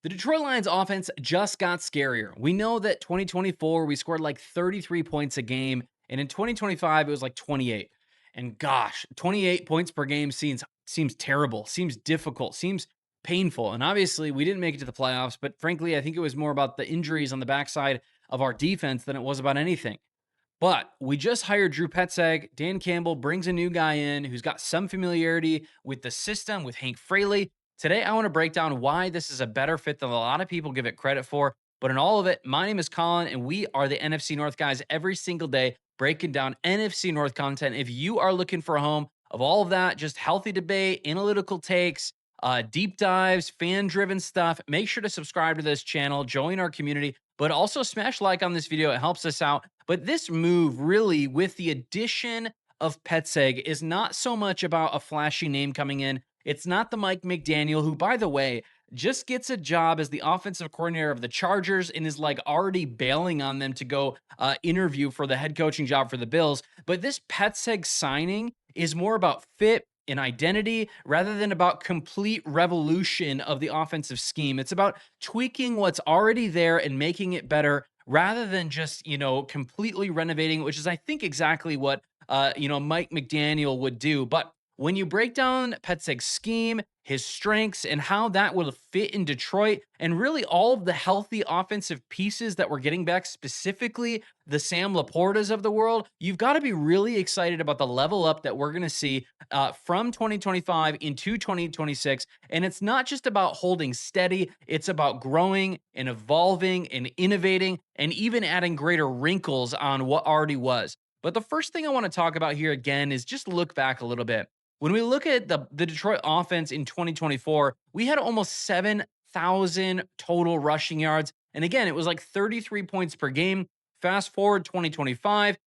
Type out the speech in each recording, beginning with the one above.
The Detroit Lions offense just got scarier. We know that 2024, we scored like 33 points a game. And in 2025, it was like 28. And gosh, 28 points per game seems terrible, seems difficult, seems painful. And obviously, we didn't make it to the playoffs. But frankly, I think it was more about the injuries on the backside of our defense than it was about anything. But we just hired Drew Petzeg. Dan Campbell brings a new guy in who's got some familiarity with the system, with Hank Fraley. Today, I want to break down why this is a better fit than a lot of people give it credit for. But in all of it, my name is Colin, and we are the NFC North guys every single day, breaking down NFC North content. If you are looking for a home of all of that, just healthy debate, analytical takes, deep dives, fan driven stuff, make sure to subscribe to this channel, join our community, but also smash like on this video. It helps us out. But this move, really, with the addition of Petzeg, is not so much about a flashy name coming in. It's not the Mike McDaniel, who, by the way, just gets a job as the offensive coordinator of the Chargers and is like already bailing on them to go interview for the head coaching job for the Bills. But this Petzeg signing is more about fit and identity rather than about complete revolution of the offensive scheme. It's about tweaking what's already there and making it better rather than just, completely renovating, which is, I think, exactly what, Mike McDaniel would do. But when you break down Petzeg's scheme, his strengths, and how that will fit in Detroit, and really all of the healthy offensive pieces that we're getting back, specifically the Sam Laportas of the world, you've got to be really excited about the level up that we're going to see from 2025 into 2026. And it's not just about holding steady, it's about growing and evolving and innovating and even adding greater wrinkles on what already was. But the first thing I want to talk about here again is just look back a little bit. When we look at the Detroit offense in 2024, we had almost 7,000 total rushing yards. And again, it was like 33 points per game. Fast forward 2025,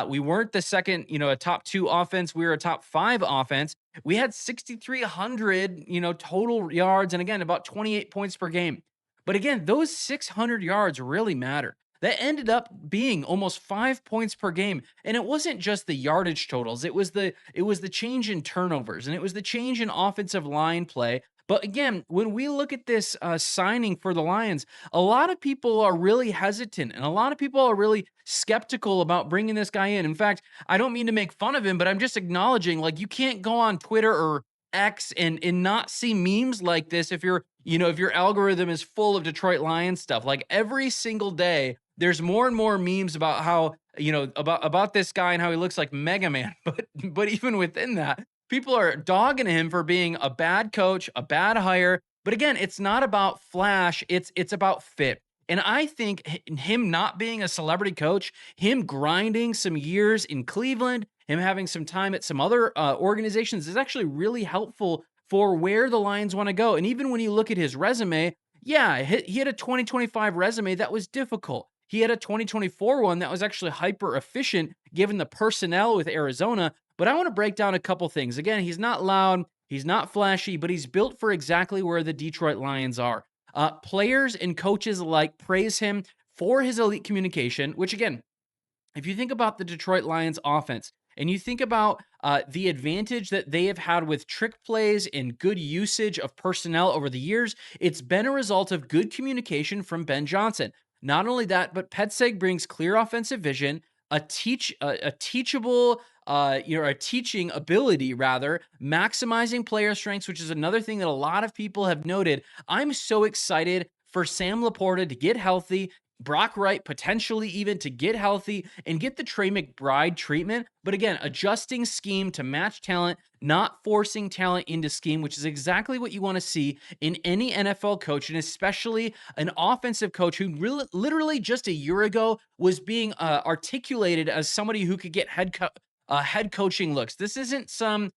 we weren't the second, a top two offense. We were a top five offense. We had 6,300, total yards. And again, about 28 points per game. But again, those 600 yards really matter. That ended up being almost 5 points per game. And it wasn't just the yardage totals. It was the change in turnovers and it was the change in offensive line play. But again, when we look at this signing for the Lions, a lot of people are really hesitant and a lot of people are really skeptical about bringing this guy in. In fact, I don't mean to make fun of him, but I'm just acknowledging, like, you can't go on Twitter or X and not see memes like this if if your algorithm is full of Detroit Lions stuff. Like every single day, there's more and more memes about how, about this guy and how he looks like Mega Man. But even within that, people are dogging him for being a bad coach, a bad hire. But again, it's not about flash, it's about fit. And I think him not being a celebrity coach, him grinding some years in Cleveland, him having some time at some other organizations is actually really helpful for where the Lions want to go. And even when you look at his resume, yeah, he had a 2025 resume that was difficult. He had a 2024 one that was actually hyper efficient given the personnel with Arizona. But I want to break down a couple things. Again, he's not loud, he's not flashy, but he's built for exactly where the Detroit Lions are. Players and coaches alike praise him for his elite communication, which again, if you think about the Detroit Lions offense and you think about the advantage that they have had with trick plays and good usage of personnel over the years, it's been a result of good communication from Ben Johnson. Not only that, but Petzeg brings clear offensive vision, a teachable, a teaching ability rather, maximizing player strengths, which is another thing that a lot of people have noted. I'm so excited for Sam Laporta to get healthy, Brock Wright potentially even to get healthy and get the Trey McBride treatment. But again, adjusting scheme to match talent, not forcing talent into scheme, which is exactly what you want to see in any NFL coach, and especially an offensive coach who really, literally just a year ago was being articulated as somebody who could get head coaching looks. This isn't some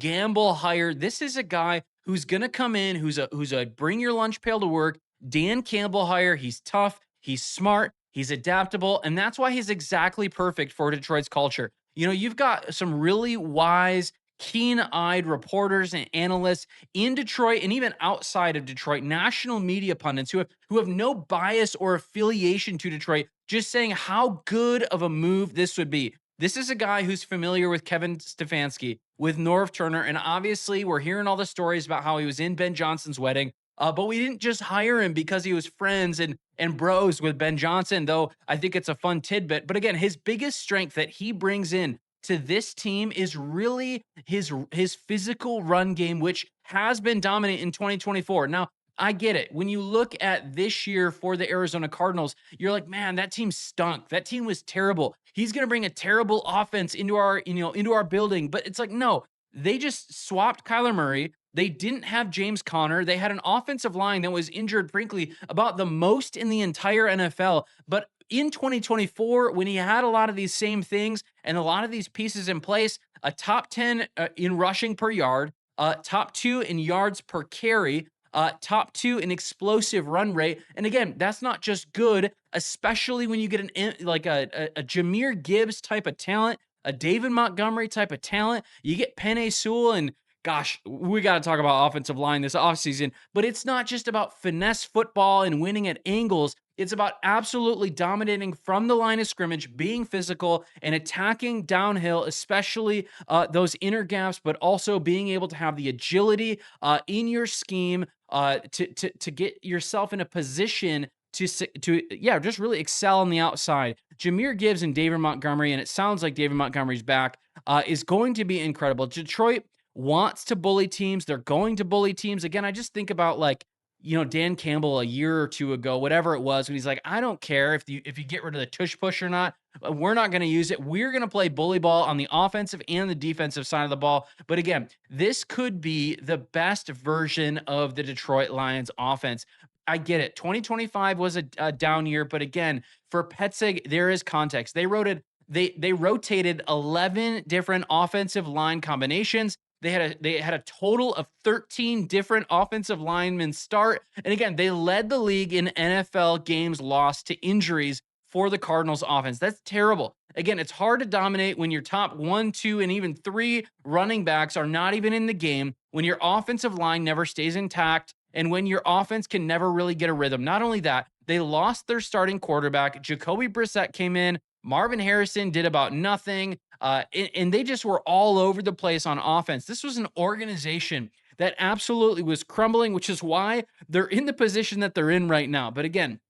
gamble hire. This is a guy who's gonna come in, who's a bring your lunch pail to work. Dan Campbell hire. He's tough. He's smart, he's adaptable, and that's why he's exactly perfect for Detroit's culture. You've got some really wise, keen-eyed reporters and analysts in Detroit and even outside of Detroit, national media pundits who have no bias or affiliation to Detroit, just saying how good of a move this would be. This is a guy who's familiar with Kevin Stefanski, with Norv Turner, and obviously we're hearing all the stories about how he was in Ben Johnson's wedding. But we didn't just hire him because he was friends and bros with Ben Johnson, though I think it's a fun tidbit. But again, his biggest strength that he brings in to this team is really his physical run game, which has been dominant in 2024. Now, I get it. When you look at this year for the Arizona Cardinals, you're like, man, that team stunk. That team was terrible. He's going to bring a terrible offense into our building. But it's like, no, they just swapped Kyler Murray. They didn't have James Conner. They had an offensive line that was injured, frankly, about the most in the entire NFL. But in 2024, when he had a lot of these same things and a lot of these pieces in place, a top 10 in rushing per yard, top 2 in yards per carry, top 2 in explosive run rate. And again, that's not just good, especially when you get a Jahmyr Gibbs type of talent, a David Montgomery type of talent. You get Penei Sewell, and gosh, we got to talk about offensive line this offseason, but it's not just about finesse football and winning at angles. It's about absolutely dominating from the line of scrimmage, being physical and attacking downhill, especially those inner gaps, but also being able to have the agility in your scheme to get yourself in a position to just really excel on the outside. Jahmyr Gibbs and David Montgomery, and it sounds like David Montgomery's back, is going to be incredible. Detroit wants to bully teams. They're going to bully teams. Again, I just think about Dan Campbell a year or two ago, whatever it was, when he's like, I don't care if you get rid of the tush push or not. We're not going to use it. We're going to play bully ball on the offensive and the defensive side of the ball. But again, this could be the best version of the Detroit Lions offense. I get it. 2025 was a down year, but again, for Petzing, there is context. They rotated 11 different offensive line combinations. They had a total of 13 different offensive linemen start. And again, they led the league in NFL games lost to injuries for the Cardinals offense. That's terrible. Again, it's hard to dominate when your top 1, 2, and even 3 running backs are not even in the game, when your offensive line never stays intact, and when your offense can never really get a rhythm. Not only that, they lost their starting quarterback. Jacoby Brissett came in. Marvin Harrison did about nothing. And they just were all over the place on offense. This was an organization that absolutely was crumbling, which is why they're in the position that they're in right now. But again,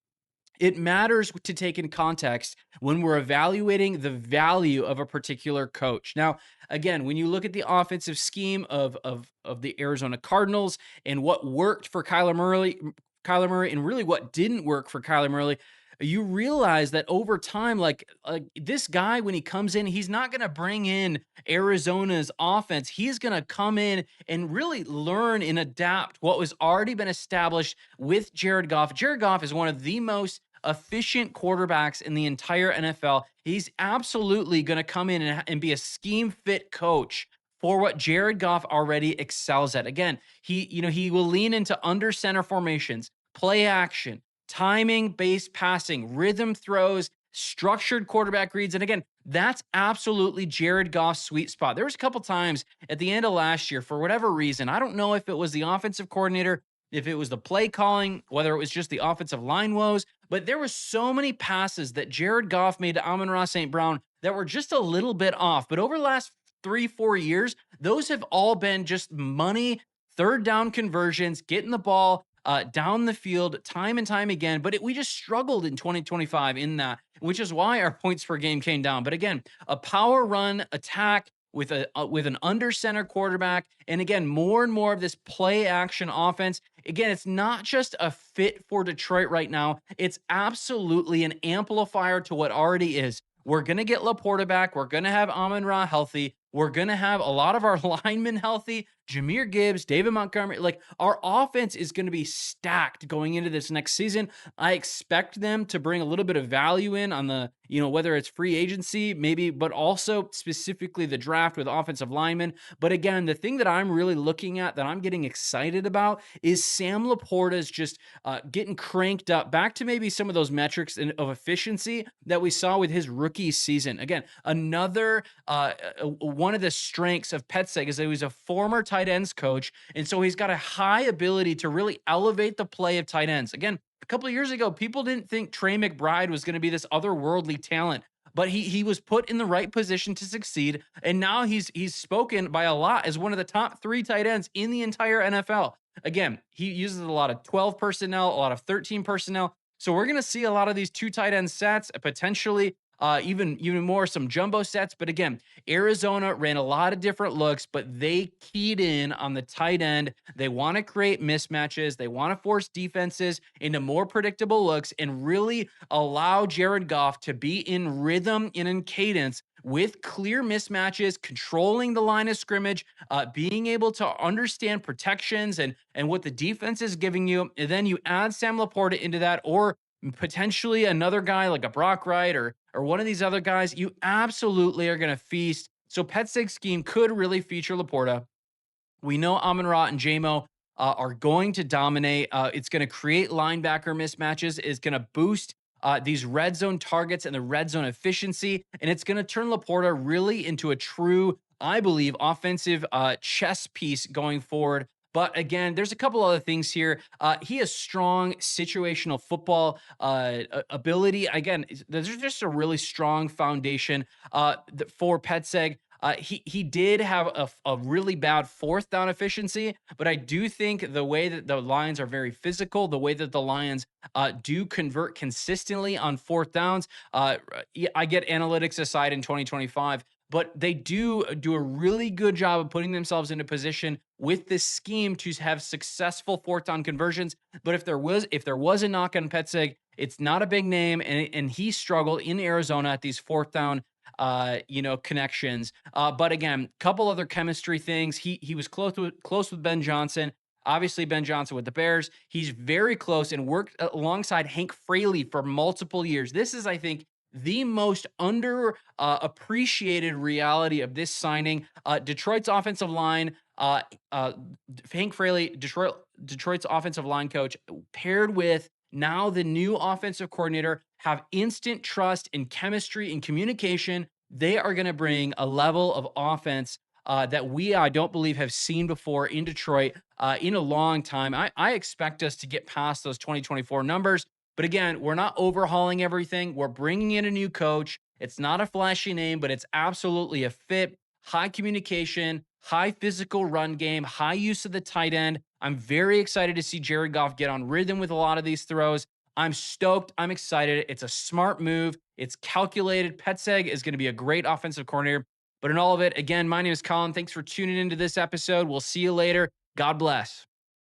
it matters to take in context when we're evaluating the value of a particular coach. Now, again, when you look at the offensive scheme of the Arizona Cardinals and what worked for Kyler Murray, and really what didn't work for Kyler Murray, you realize that over time, like this guy, when he comes in, he's not going to bring in Arizona's offense. He's going to come in and really learn and adapt what was already been established with Jared Goff. Jared Goff is one of the most efficient quarterbacks in the entire NFL. He's absolutely going to come in and be a scheme fit coach for what Jared Goff already excels at. Again, he will lean into under center formations, play action, timing based passing, rhythm throws, structured quarterback reads. And again, that's absolutely Jared Goff's sweet spot. There was a couple times at the end of last year, for whatever reason, I don't know if it was the offensive coordinator, if it was the play calling, whether it was just the offensive line woes, but there were so many passes that Jared Goff made to Amon-Ra St. Brown that were just a little bit off. But over the last 3-4 years, those have all been just money, third down conversions, getting the ball down the field time and time again. But we just struggled in 2025 in that, which is why our points per game came down. But again, a power run attack with an under center quarterback, and again, more and more of this play action offense. Again, it's not just a fit for Detroit right now. It's absolutely an amplifier to what already is. We're going to get Laporta back. We're going to have Amon-Ra healthy. We're going to have a lot of our linemen healthy. Jahmyr Gibbs, David Montgomery, like our offense is going to be stacked going into this next season. I expect them to bring a little bit of value in on the, whether it's free agency, maybe, but also specifically the draft with offensive linemen. But again, the thing that I'm really looking at, that I'm getting excited about, is Sam Laporta's just getting cranked up back to maybe some of those metrics of efficiency that we saw with his rookie season. Again, another one of the strengths of Petzing is that he was a former tight ends coach, and so he's got a high ability to really elevate the play of tight ends. Again, a couple of years ago, people didn't think Trey McBride was going to be this otherworldly talent, but he was put in the right position to succeed, and now he's spoken by a lot as one of the top 3 tight ends in the entire NFL. Again, he uses a lot of 12 personnel, a lot of 13 personnel. So we're going to see a lot of these two tight end sets, potentially even more some jumbo sets. But again, Arizona ran a lot of different looks, but they keyed in on the tight end. They want to create mismatches. They want to force defenses into more predictable looks and really allow Jared Goff to be in rhythm and in cadence with clear mismatches, controlling the line of scrimmage, being able to understand protections and what the defense is giving you. And then you add Sam Laporta into that, or potentially another guy like a Brock Wright or one of these other guys. You absolutely are going to feast. So Petzig's scheme could really feature Laporta. We know Amon-Ra and JMO are going to dominate. It's going to create linebacker mismatches. It's going to boost these red zone targets and the red zone efficiency. And it's going to turn Laporta really into a true, I believe, offensive chess piece going forward. But again, there's a couple other things here. He has strong situational football ability. Again, there's just a really strong foundation for Petzeg. He did have a really bad fourth down efficiency, but I do think the way that the Lions are very physical, the way that the Lions do convert consistently on fourth downs. I get analytics aside in 2025, but they do a really good job of putting themselves into position with this scheme to have successful fourth down conversions. But if there was a knock on Petzig, it's not a big name, and he struggled in Arizona at these fourth down connections. But again, couple other chemistry things. He was close with Ben Johnson. Obviously, Ben Johnson with the Bears. He's very close and worked alongside Hank Fraley for multiple years. This is, I think, the most under appreciated reality of this signing. Detroit's offensive line, Hank Fraley, Detroit's offensive line coach, paired with now the new offensive coordinator, have instant trust and chemistry and communication. They are going to bring a level of offense that I don't believe, have seen before in Detroit in a long time. I expect us to get past those 2024 numbers. But again, we're not overhauling everything. We're bringing in a new coach. It's not a flashy name, but it's absolutely a fit. High communication, high physical run game, high use of the tight end. I'm very excited to see Jared Goff get on rhythm with a lot of these throws. I'm stoked. I'm excited. It's a smart move. It's calculated. Petzeg is going to be a great offensive coordinator. But in all of it, again, my name is Colin. Thanks for tuning into this episode. We'll see you later. God bless.